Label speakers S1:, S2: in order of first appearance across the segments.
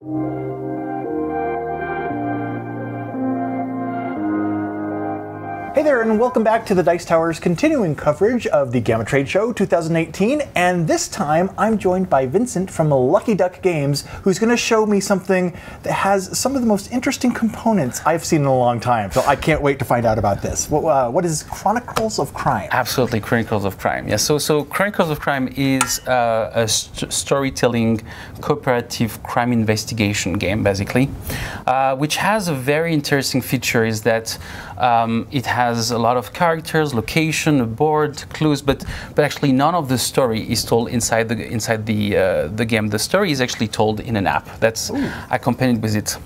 S1: Hey there, and welcome back to the Dice Tower's continuing coverage of the GAMA Trade Show 2018, and this time I'm joined by Vincent from Lucky Duck Games, who's going to show me something that has some of the most interesting components I've seen in a long time, so I can't wait to find out about this. What is Chronicles of Crime?
S2: Absolutely, Chronicles of Crime. Yes, so Chronicles of Crime is a storytelling, cooperative crime investigation game, basically, which has a very interesting feature, is that it has a lot of characters, location, a board, clues, but actually none of the story is told inside the game. The story is actually told in an app that's accompanied with it.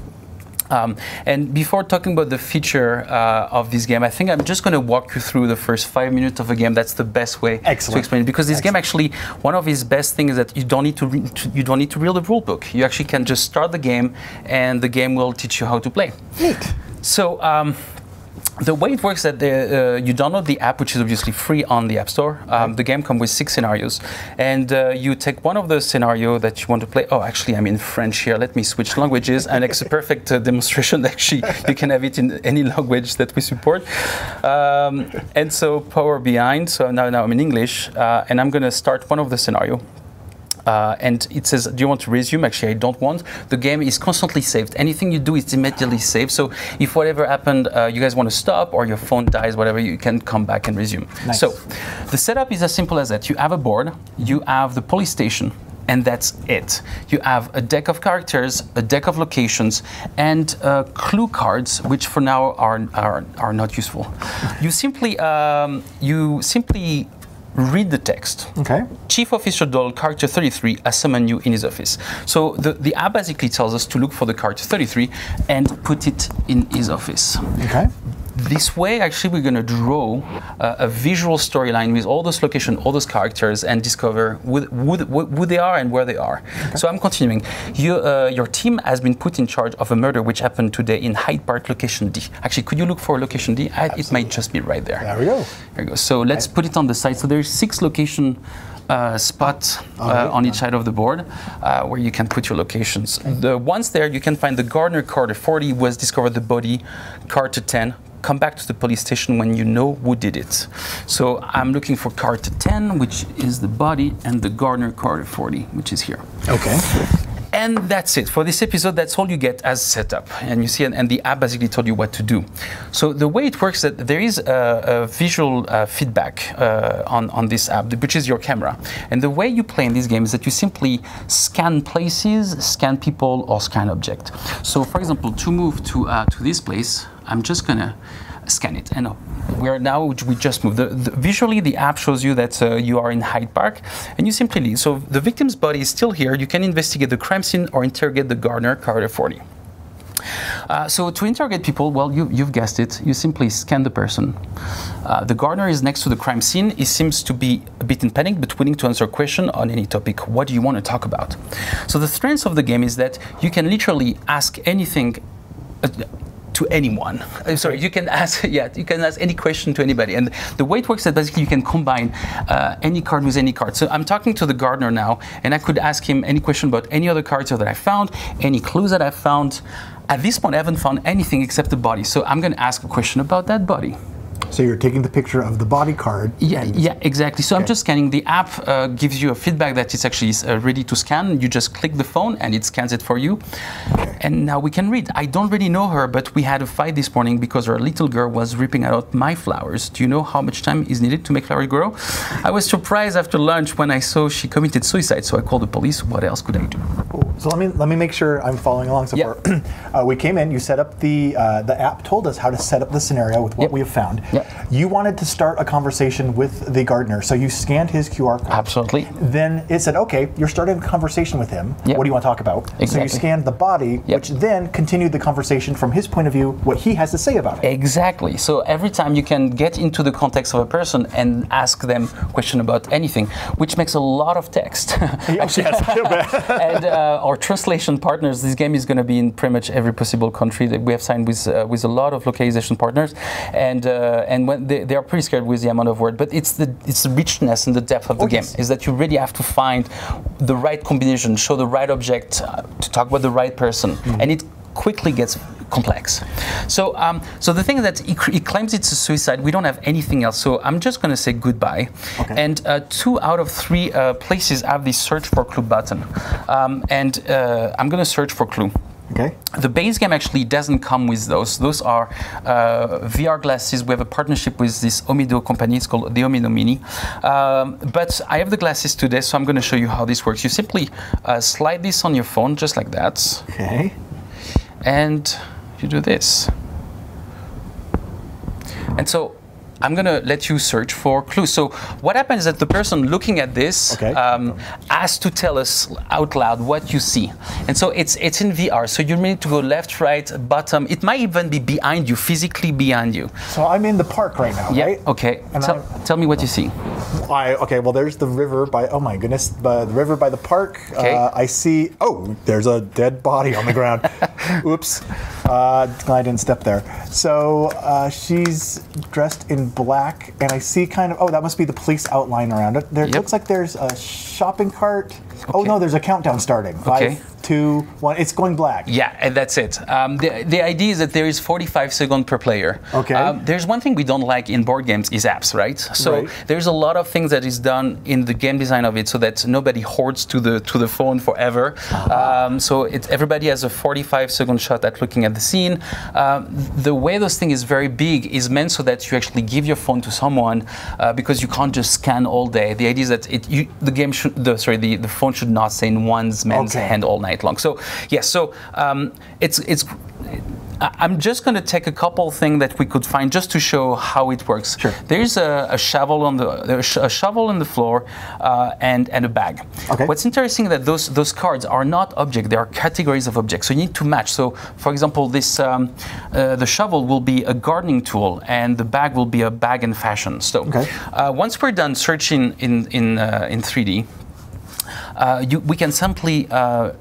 S2: And before talking about the feature of this game, I think I'm just going to walk you through the first 5 minutes of a game. That's the best way to explain it, because this game actually, one of its best things is that you don't need to read the rule book. You actually can just start the game, and the game will teach you how to play.
S1: Neat.
S2: So. The way it works is that you download the app, which is obviously free on the App Store. The game comes with 6 scenarios, and you take one of the scenarios that you want to play. Oh, actually, I'm in French here. Let me switch languages, and it's a perfect demonstration. Actually, you can have it in any language that we support. And so, power behind. So now I'm in English, and I'm going to start one of the scenarios. And it says, do you want to resume? Actually, I don't want. The game is constantly saved. Anything you do is immediately saved. So if whatever happened, you guys want to stop, or your phone dies, whatever, you can come back and resume.
S1: Nice.
S2: So the setup is as simple as that. You have a board, you have the police station, and that's it. You have a deck of characters, a deck of locations, and clue cards, which for now are not useful. You simply read the text.
S1: Okay.
S2: Chief Officer Doyle, character 33, has summoned you in his office. So the app basically tells us to look for the character 33 and put it in his office.
S1: Okay.
S2: This way, actually, we're going to draw a visual storyline with all those locations, all those characters, and discover who they are and where they are. Okay. So I'm continuing. Your team has been put in charge of a murder which happened today in Hyde Park, location D. Actually, could you look for location D? It might just be right there.
S1: There we go.
S2: There we go. So let's put it on the side. So there's 6 location spots on each side of the board where you can put your locations. Once there, you can find the Gardner Carter 40 who has discovered the body, Carter 10. Come back to the police station when you know who did it. So I'm looking for Carter 10, which is the body, and the Gardner Carter 40, which is here.
S1: Okay.
S2: And that's it. For this episode, that's all you get as setup. And you see, and the app basically told you what to do. So the way it works is that there is a visual feedback on this app, which is your camera. And the way you play in this game is that you simply scan places, scan people, or scan object. So for example, to move to this place, I'm just going to scan it. And we just moved. Visually, the app shows you that you are in Hyde Park, and you simply leave. So the victim's body is still here. You can investigate the crime scene or interrogate the Gardner Carter 40. So to interrogate people, well, you've guessed it. You simply scan the person. The Gardner is next to the crime scene. He seems to be a bit in panic, but willing to answer a question on any topic. What do you want to talk about? So the strength of the game is that you can literally ask anything to anyone. Sorry, you can ask any question to anybody. And the way it works is basically you can combine any card with any card. So I'm talking to the Gardner now, and I could ask him any question about any other character that I found, any clues that I found. At this point, I haven't found anything except the body. So I'm going to ask a question about that body.
S1: So you're taking the picture of the body card.
S2: Yeah, exactly. So I'm just scanning. The app gives you a feedback that it's actually ready to scan. You just click the phone and it scans it for you. And now we can read. I don't really know her, but we had a fight this morning because her little girl was ripping out my flowers. Do you know how much time is needed to make flowers grow? I was surprised after lunch when I saw she committed suicide, so I called the police. What else could I do?
S1: Cool. So let me make sure I'm following along so far. We came in, you set up the app told us how to set up the scenario with what we have found. You wanted to start a conversation with the Gardner, so you scanned his QR code.
S2: Absolutely.
S1: Then it said, okay, you're starting a conversation with him. What do you want to talk about?
S2: Exactly.
S1: So you scanned the body, which then continued the conversation from his point of view, what he has to say about it.
S2: Exactly. So every time you can get into the context of a person and ask them a question about anything, which makes a lot of text. And our translation partners, this game is going to be in pretty much every possible country that we have signed with a lot of localization partners. And they are pretty scared with the amount of word, but it's the richness and the depth of the game. Is that you really have to find the right combination, show the right object, to talk about the right person, and it quickly gets complex. So the thing is that he claims it's a suicide. We don't have anything else, so I'm just going to say goodbye. And 2 out of 3 places have this search for clue button, and I'm going to search for clue. The base game actually doesn't come with those. Those are VR glasses. We have a partnership with this Omido company. It's called the Omido Mini. But I have the glasses today, so I'm going to show you how this works. You simply slide this on your phone, just like that. And you do this. And so I'm going to let you search for clues. So what happens is that the person looking at this has to tell us out loud what you see. And so it's in VR. So you need to go left, right, bottom. It might even be behind you, physically behind you.
S1: So I'm in the park right now, right?
S2: Okay. Tell me what you see.
S1: Okay, well, there's the river by, oh my goodness, the river by the park. I see, oh, there's a dead body on the ground. Oops. I didn't step there. So she's dressed in black, and I see kind of, oh, that must be the police outline around it. There looks like there's a shopping cart. Oh no, there's a countdown starting. 5, 2, 1. It's going black.
S2: Yeah, and that's it. The idea is that there is 45 seconds per player. There's one thing we don't like in board games is apps, right? So there's a lot of things that is done in the game design of it so that nobody hoards to the phone forever. So everybody has a 45-second shot at looking at the scene. The way those thing is very big is meant so that you actually give your phone to someone because you can't just scan all day. The idea is that the phone should not stay in one's man's hand all night long. So yes, I'm just going to take a couple things that we could find just to show how it works. There's a shovel on the floor and a bag. What's interesting is that those cards are not objects; they are categories of objects. So you need to match. So, for example, this the shovel will be a gardening tool, and the bag will be a bag and fashion. So, once we're done searching in 3D. We can simply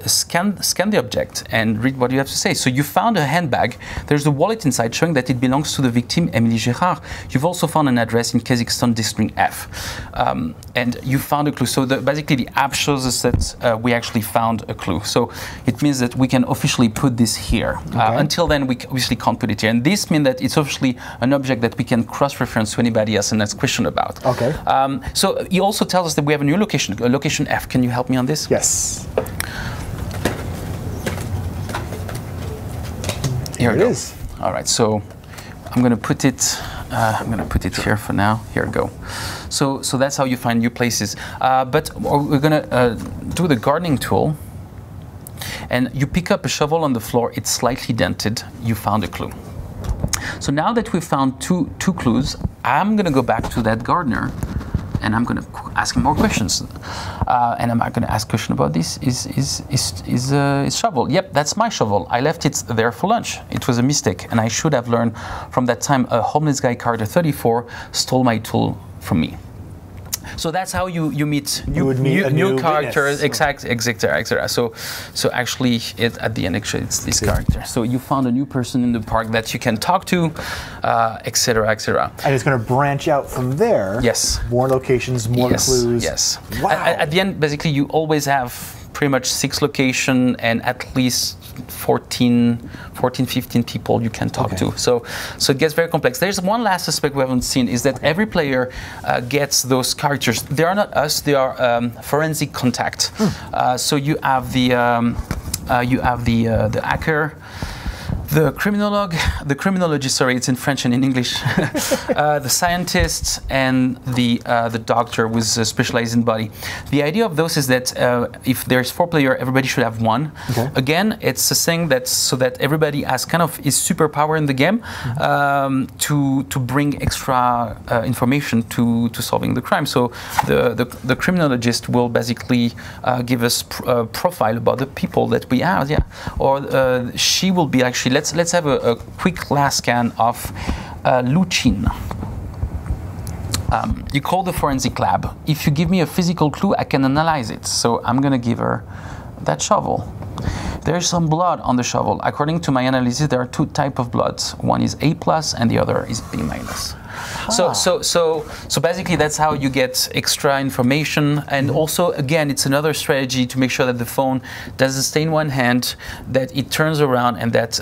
S2: scan the object and read what you have to say. So you found a handbag. There's a wallet inside showing that it belongs to the victim, Émilie Gérard. You've also found an address in Kazakhstan District F. And you found a clue. So basically the app shows us that we actually found a clue. So it means that we can officially put this here. Until then, we obviously can't put it here. And this means that it's officially an object that we can cross-reference to anybody else and ask question about. So he also tells us that we have a new location, location F. Can you help me on this?
S1: Yes.
S2: Here it is. All right, so I'm going to put it. I'm going to put it here for now. Here we go. So that's how you find new places. But we're going to do the gardening tool, and you pick up a shovel on the floor. It's slightly dented. You found a clue. So now that we've found two clues, I'm going to go back to that gardener. And I'm going to ask him more questions, and I'm going to ask a question about this. Is shovel? Yep, that's my shovel. I left it there for lunch. It was a mistake, and I should have learned from that time. A homeless guy, character 34, stole my tool from me. So that's how you meet new characters, etc. So actually, at the end, actually, it's this character. So you found a new person in the park that you can talk to, etc.
S1: And it's going to branch out from there.
S2: Yes.
S1: More locations, more clues.
S2: Yes.
S1: Wow.
S2: At the end, basically, you always have pretty much 6 locations and at least 14, 15 people you can talk to. So it gets very complex. There's one last aspect we haven't seen is that every player gets those characters. They are not us. They are forensic contact. So you have the hacker, the criminologist, sorry, it's in French and in English, the scientist, and the doctor with specialized in body. The idea of those is that if there's 4 players, everybody should have one. Again, it's a thing that's so that everybody has kind of his superpower in the game to bring extra information to solving the crime. So the criminologist will basically give us a profile about the people that we have, or she will be actually. Let's have a quick last scan of Luchin. You call the forensic lab. If you give me a physical clue, I can analyze it. So I'm going to give her that shovel. There's some blood on the shovel. According to my analysis, there are 2 types of bloods. One is A+ and the other is B-. So basically, that's how you get extra information, and also again, it's another strategy to make sure that the phone doesn't stay in one hand, that it turns around, and that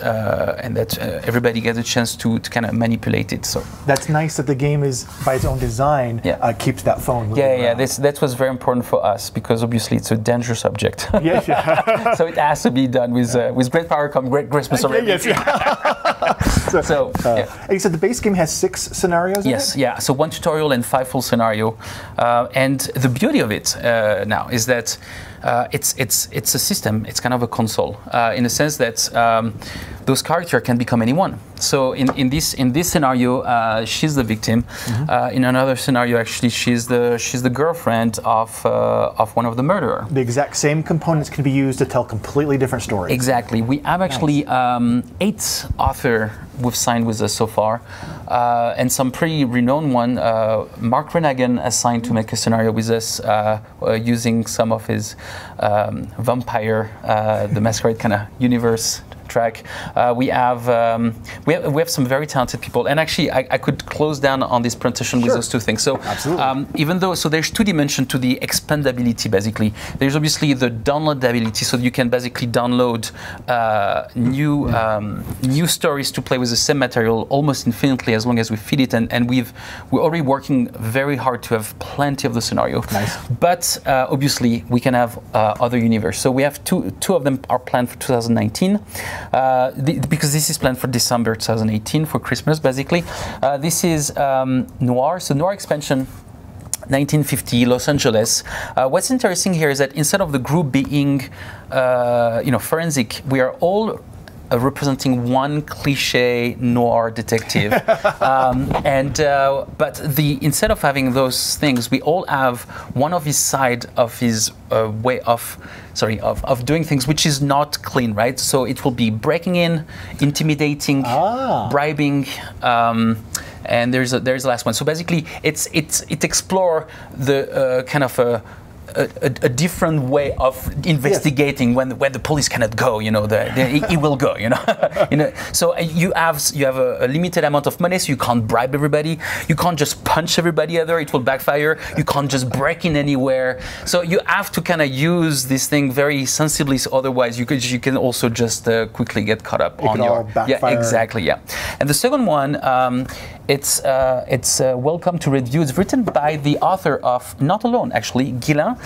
S2: everybody gets a chance to kind of manipulate it. So
S1: that's nice that the game is by its own design keeps that phone moving around.
S2: That was very important for us because obviously it's a dangerous object.
S1: Yes, yeah.
S2: So it has to be done with great power comes great responsibility.
S1: Yes, yeah. And you said the base game has 6 scenarios.
S2: Yes, yeah. So 1 tutorial and 5 full scenario, and the beauty of it now is that it's a system. It's kind of a console in the sense that those characters can become anyone. So in this scenario, she's the victim. In another scenario, actually, she's the girlfriend of one of the murderer.
S1: The exact same components can be used to tell completely different stories.
S2: Exactly. We have actually 8 authors we've signed with us so far, and some pretty renowned one. Mark Renagan has signed to make a scenario with us using some of his vampire, the Masquerade kind of universe track. We have some very talented people, and actually I could close down on this presentation with those 2 things. So even though there's 2 dimensions to the expandability. Basically, there's obviously the downloadability, so you can basically download new stories to play with the same material almost infinitely as long as we feed it, and we're already working very hard to have plenty of the scenario.
S1: Nice.
S2: But obviously we can have other universe. So we have two of them are planned for 2019. Because this is planned for December 2018 for Christmas, basically. This is Noir, so Noir expansion, 1950 Los Angeles. What's interesting here is that instead of the group being, forensic, we are all representing one cliche noir detective, but instead of having those things, we all have one of his side of his way of doing things, which is not clean, right? So it will be breaking in, intimidating, bribing. And there's the last one. So basically, it explore the kind of a different way of investigating when the police cannot go. It will go. So you have a limited amount of money, so you can't bribe everybody. You can't just punch everybody either; it will backfire. You can't just break in anywhere. So you have to kind of use this thing very sensibly. So otherwise, you can also just quickly get caught up on your exactly. Yeah, and the second one. It's Welcome to Redview. It's written by the author of Not Alone, actually, Guillain,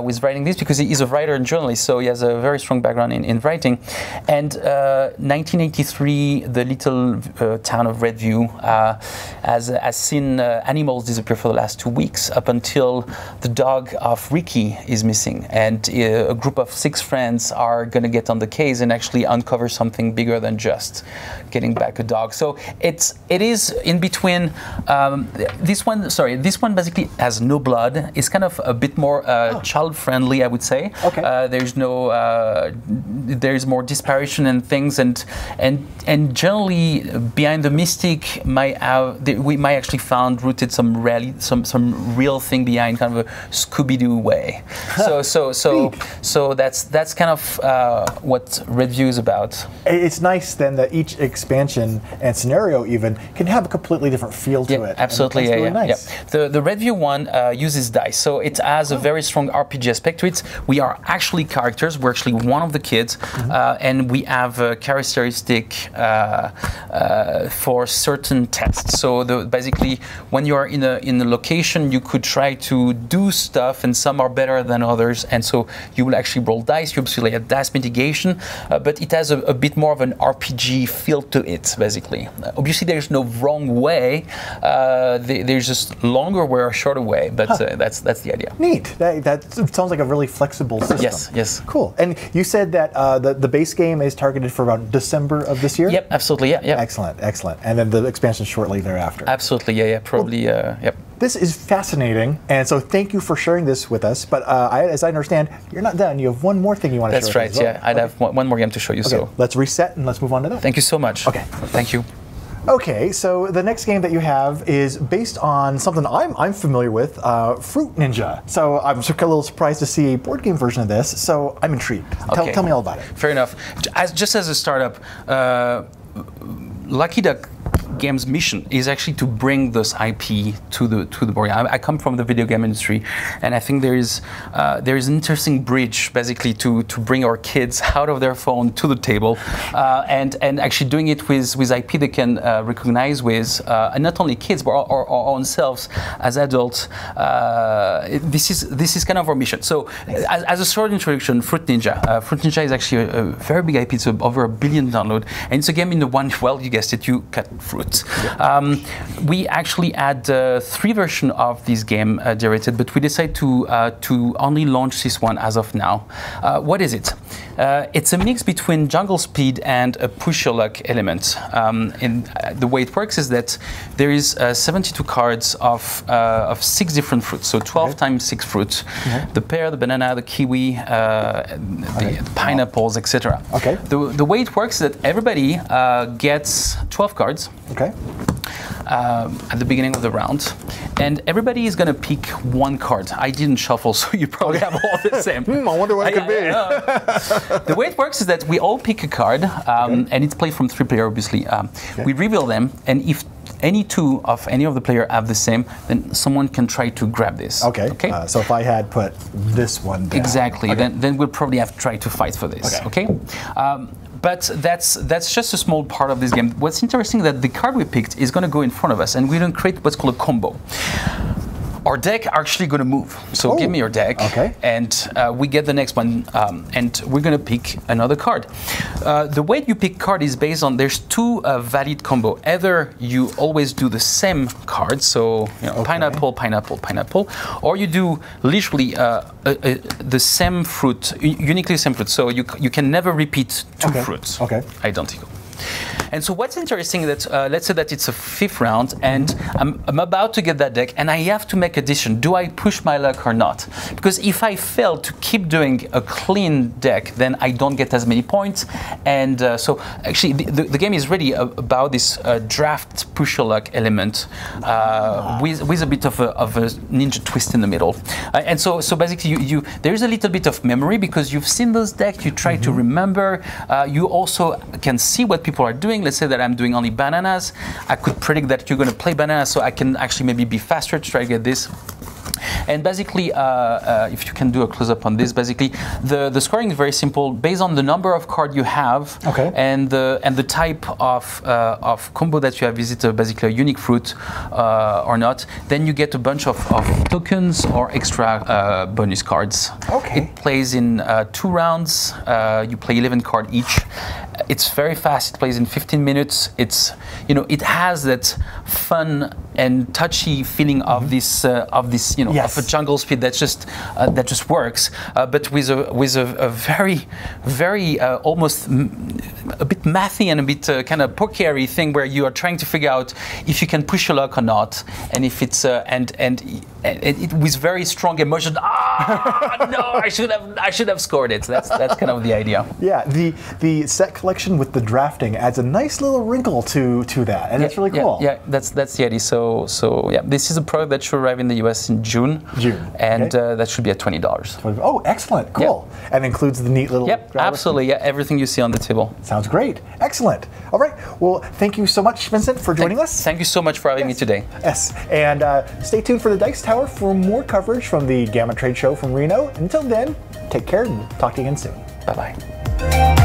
S2: was writing this because he's a writer and journalist, so he has a very strong background in writing. And 1983, the little town of Redview has seen animals disappear for the last 2 weeks, up until the dog of Ricky is missing. And a group of 6 friends are going to get on the case and actually uncover something bigger than just getting back a dog. So it is in between. This one basically has no blood. It's kind of a bit more child-friendly, I would say.
S1: Okay.
S2: There's more disparity and things, and generally behind the mystic we might actually found rooted some real thing behind, kind of a Scooby-Doo way. So that's kind of what Redview is about.
S1: It's nice then that each expansion and scenario even can have a completely different feel to it.
S2: Absolutely.
S1: That's really nice.
S2: The Redview one uses dice, so it has a very strong RPG aspect to it. We are actually characters. We're actually one of the kids, and we have a characteristic for certain tests. So basically, when you are in a location, you could try to do stuff, and some are better than others, and so you will actually roll dice. You obviously have dice mitigation, but it has a bit more of an RPG feel to it, basically. Obviously, there's no wrong way. There's just longer way or shorter way, but that's the idea.
S1: Neat. That sounds like a really flexible system.
S2: Yes.
S1: Cool. And you said that the base game is targeted for around December of this year?
S2: Yep, absolutely. Yeah.
S1: Excellent. And then the expansion shortly thereafter.
S2: Absolutely. Yeah. Probably. Yep.
S1: This is fascinating, and so thank you for sharing this with us. But as I understand, you're not done. You have one more thing you want to share.
S2: That's right. Yeah, I'd have one more game to show you.
S1: Okay.
S2: So
S1: let's reset and let's move on to that.
S2: Thank you so much.
S1: Okay.
S2: Thank you.
S1: Okay, so the next game that you have is based on something I'm familiar with, Fruit Ninja. So I'm a little surprised to see a board game version of this, so I'm intrigued. Tell me all about it.
S2: Fair enough. Just as a startup, Lucky Duck game's mission is actually to bring this IP to the board game. I come from the video game industry, and I think there is an interesting bridge basically to bring our kids out of their phone to the table, and actually doing it with IP they can recognize with, and not only kids but our own selves as adults. This is kind of our mission. So, as a short introduction, Fruit Ninja. Fruit Ninja is actually a very big IP. It's over 1 billion download, and it's a game in the one. Well, you guessed it. You cut fruit. Yeah. We actually had 3 versions of this game generated, but we decided to only launch this one as of now. What is it? It's a mix between jungle speed and a push your luck element. The way it works is that there is 72 cards of 6 different fruits, so 12 times 6 fruits. The pear, the banana, the kiwi, the pineapples, etc.
S1: Okay.
S2: The way it works is that everybody gets 12 cards.
S1: Okay.
S2: At the beginning of the round, and everybody is going to pick 1 card. I didn't shuffle, so you probably have all the same.
S1: I wonder what it could be.
S2: The way it works is that we all pick a card, and it's played from 3 players, obviously. We reveal them, and if any 2 of any of the players have the same, then someone can try to grab this.
S1: Okay. So if I had put this one down.
S2: Exactly. Then we'll probably have to try to fight for this. Okay. But that's just a small part of this game. What's interesting is that the card we picked is going to go in front of us, and we're going to create what's called a combo. Our deck are actually going to move. So give me your deck, and we get the next one, and we're going to pick another card. The way you pick card is based on, there's 2 valid combo. Either you always do the same card, so pineapple, pineapple, pineapple, or you do literally the same fruit, uniquely same fruit. So you can never repeat 2 fruits. Identical. And so what's interesting is that, let's say that it's a 5th round, and I'm about to get that deck, and I have to make a decision. Do I push my luck or not? Because if I fail to keep doing a clean deck, then I don't get as many points. And so actually, the game is really about this draft push your luck element with a bit of a ninja twist in the middle. And so basically, there's a little bit of memory because you've seen those decks, you try to remember. You also can see what people are doing. Let's say that I'm doing only bananas. I could predict that you're going to play bananas, so I can actually maybe be faster to try to get this. And basically, if you can do a close-up on this, basically, the scoring is very simple. Based on the number of cards you have and the type of combo that you have, is it basically a unique fruit or not, then you get a bunch of tokens or extra bonus cards. It plays in 2 rounds. You play 11 cards each. It's very fast. It plays in 15 minutes. It's, it has that fun and touchy feeling of this of a jungle speed that just works, but with a very almost a bit mathy and a bit kind of pokery thing where you are trying to figure out if you can push your luck or not, and if it's and it with very strong emotion. No, I should have scored it. That's kind of the idea.
S1: Yeah, the set collection with the drafting adds a nice little wrinkle to that, and it's really cool.
S2: Yeah, that's the idea. So yeah, this is a product that should arrive in the US in June. And that should be at $20.
S1: Oh, excellent, cool. And includes the neat little.
S2: Absolutely. Yeah, everything you see on the table.
S1: Sounds great, excellent. All right, well, thank you so much, Vincent, for joining us.
S2: Thank you so much for having me today.
S1: Yes, and stay tuned for the Dice Tower for more coverage from the GAMA Trade Show from Reno. Until then, take care and talk to you again soon.
S2: Bye-bye.